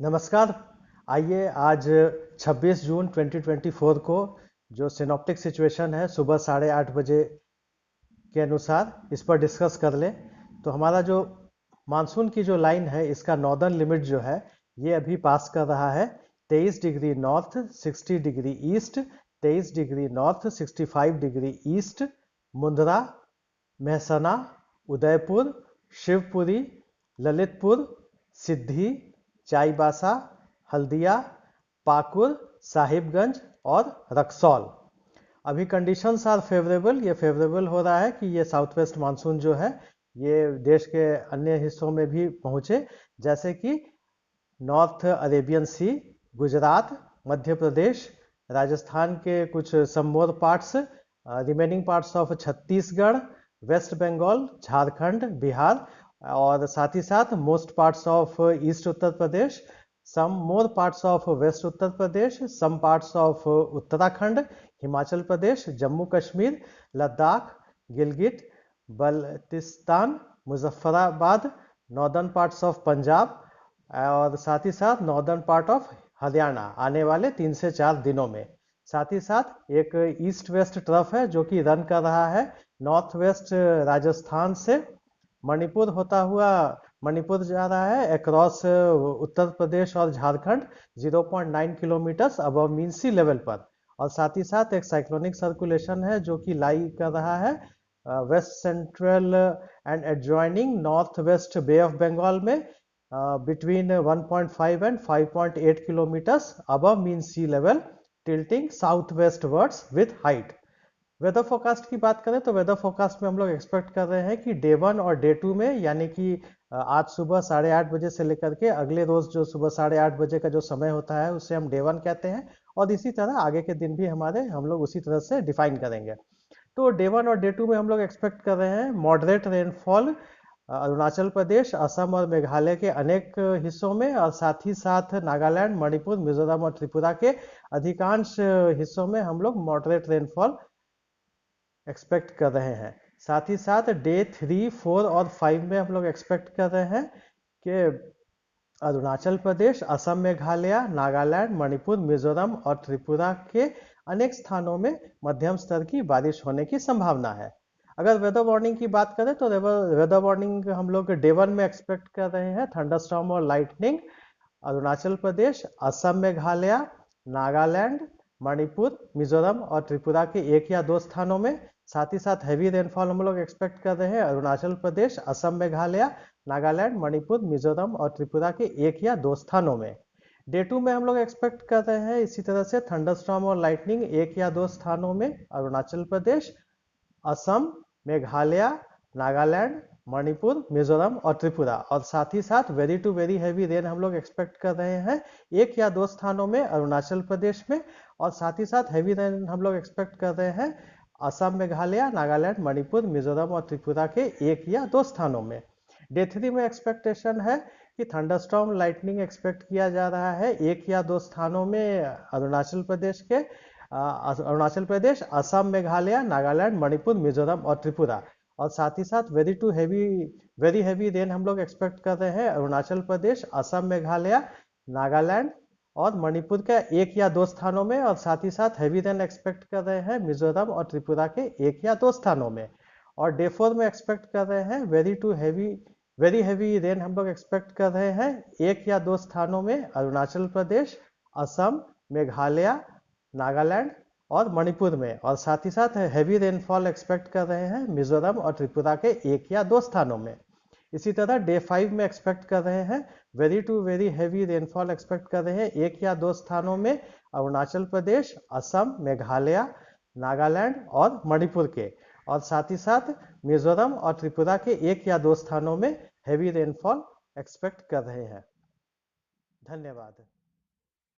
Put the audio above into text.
नमस्कार। आइए आज 26 जून 2024 को जो सिनॉप्टिक सिचुएशन है सुबह 8:30 बजे के अनुसार इस पर डिस्कस कर लें। तो हमारा जो मानसून की जो लाइन है इसका नॉर्दर्न लिमिट जो है ये अभी पास कर रहा है 23 degree north 60 degree east, 23 degree north 65 degree east, Mundra, Mehsana, Udaipur, Shivpuri, Lalitpur, Sidhi, Chaibasa, Haldia, Pakur, Sahibganj और रक्सौल। अभी कंडीशंस आर फेवरेबल। ये फेवरेबल हो रहा है कि ये साउथ वेस्ट मानसून जो है ये देश के अन्य हिस्सों में भी पहुंचे, जैसे कि north Arabian sea, Gujarat, Madhya Pradesh, Rajasthan के कुछ some more parts, remaining parts of Chhattisgarh, West Bengal, Jharkhand, Bihar और साथ ही साथ most parts of east Uttar Pradesh, some more parts of west Uttar Pradesh, some parts of Uttarakhand, Himachal Pradesh, Jammu Kashmir, Ladakh, Gilgit Baltistan, Muzaffarabad, northern parts of Punjab और साथ ही साथ नॉर्दर्न पार्ट ऑफ हरियाणा आने वाले 3 से 4 दिनों में। साथ ही साथ एक ईस्ट वेस्ट ट्रफ है जो कि रन कर रहा है नॉर्थ वेस्ट राजस्थान से मणिपुर होता हुआ मणिपुर जा रहा है अक्रॉस उत्तर प्रदेश और झारखंड 0.9 किलोमीटर अबव मीन सी लेवल पर। और साथ ही साथ एक साइक्लोनिक सर्कुलेशन है जो कि लाई कर रहा है west central and adjoining north west bay of Bengal में between 1.5 and 5.8 kilometers above mean sea level, tilting southwestwards with height. Weather forecast की बात करें तो वेदर फोरकास्ट में हम लोग एक्सपेक्ट कर रहे हैं कि डे 1 और डे 2 में यानी कि आज सुबह 8:30 बजे से लेकर के अगले रोज जो सुबह 8:30 बजे का जो समय होता है उसे हम डे 1 कहते हैं, और इसी तरह आगे के दिन भी हम लोग उसी तरह से डिफाइन करेंगे। तो डे 1 और डे 2 में हम लोग एक्सपेक्ट कर रहे हैं मॉडरेट रेनफॉल अरुणाचल प्रदेश, असम और मेघालय के अनेक हिस्सों में, और साथ ही साथ नागालैंड, मणिपुर, मिजोरम और त्रिपुरा के अधिकांश हिस्सों में हम लोग मॉडरेट रेनफॉल एक्सपेक्ट कर रहे हैं। साथ ही साथ डे 3, 4 और 5 में हम लोग एक्सपेक्ट कर रहे हैं कि अरुणाचल प्रदेश, असम, मेघालय, नागालैंड, मणिपुर, मिजोरम और त्रिपुरा के अनेक स्थानों में मध्यम स्तर की बारिश होने की संभावना है। अगर वेदर वार्निंग की बात करें तो वेदर वार्निंग हम लोग डे 1 में एक्सपेक्ट कर रहे हैं थंडरस्टॉर्म और लाइटनिंग अरुणाचल प्रदेश, असम, मेघालय, नागालैंड, मणिपुर, मिजोरम और त्रिपुरा के 1 या 2 स्थानों में। साथ ही साथ हैवी रेनफॉल हम लोग एक्सपेक्ट कर रहे हैं अरुणाचल प्रदेश, असम, मेघालय, नागालैंड, मणिपुर, मिजोरम और त्रिपुरा के 1 या 2 स्थानों में। डे 2 में हम लोग एक्सपेक्ट कर रहे हैं इसी तरह से थंडरस्टॉर्म और लाइटनिंग 1 या 2 स्थानों में अरुणाचल प्रदेश, असम, मेघालय, नागालैंड, मणिपुर, मिजोरम और त्रिपुरा, और साथ ही साथ very to very heavy rain हम लोग एक्सपेक्ट कर रहे हैं 1 या 2 स्थानों में अरुणाचल प्रदेश में, और साथ ही साथ हैवी रेन हम लोग एक्सपेक्ट कर रहे हैं असम, मेघालय, नागालैंड, मणिपुर, मिजोरम और त्रिपुरा के 1 या 2 स्थानों में। डे 3 में एक्सपेक्टेशन है कि थंडरस्टॉर्म लाइटनिंग एक्सपेक्ट किया जा रहा है 1 या 2 स्थानों में अरुणाचल प्रदेश, असम, मेघालय, नागालैंड, मणिपुर, मिजोरम और त्रिपुरा, और साथ ही साथ वेरी हैवी रेन हम लोग एक्सपेक्ट कर रहे हैं अरुणाचल प्रदेश, असम, मेघालय, नागालैंड और मणिपुर के 1 या 2 स्थानों में, और साथ ही साथ हैवी रेन एक्सपेक्ट कर रहे हैं मिजोरम और त्रिपुरा के 1 या 2 स्थानों में। और डे 4 में एक्सपेक्ट कर रहे हैं वेरी हैवी रेन हम लोग एक्सपेक्ट कर रहे हैं 1 या 2 स्थानों में अरुणाचल प्रदेश, असम, मेघालय, नागालैंड और मणिपुर में, और साथ ही साथ हैवी रेनफॉल एक्सपेक्ट कर रहे हैं मिजोरम और त्रिपुरा के 1 या 2 स्थानों में। इसी तरह डे 5 में एक्सपेक्ट कर रहे हैं very to very heavy rainfall expect कर रहे हैं 1 या 2 स्थानों में अरुणाचल प्रदेश, असम, मेघालय, नागालैंड और मणिपुर के, और साथ ही साथ मिजोरम और त्रिपुरा के 1 या 2 स्थानों में हैवी रेनफॉल एक्सपेक्ट कर रहे हैं। धन्यवाद।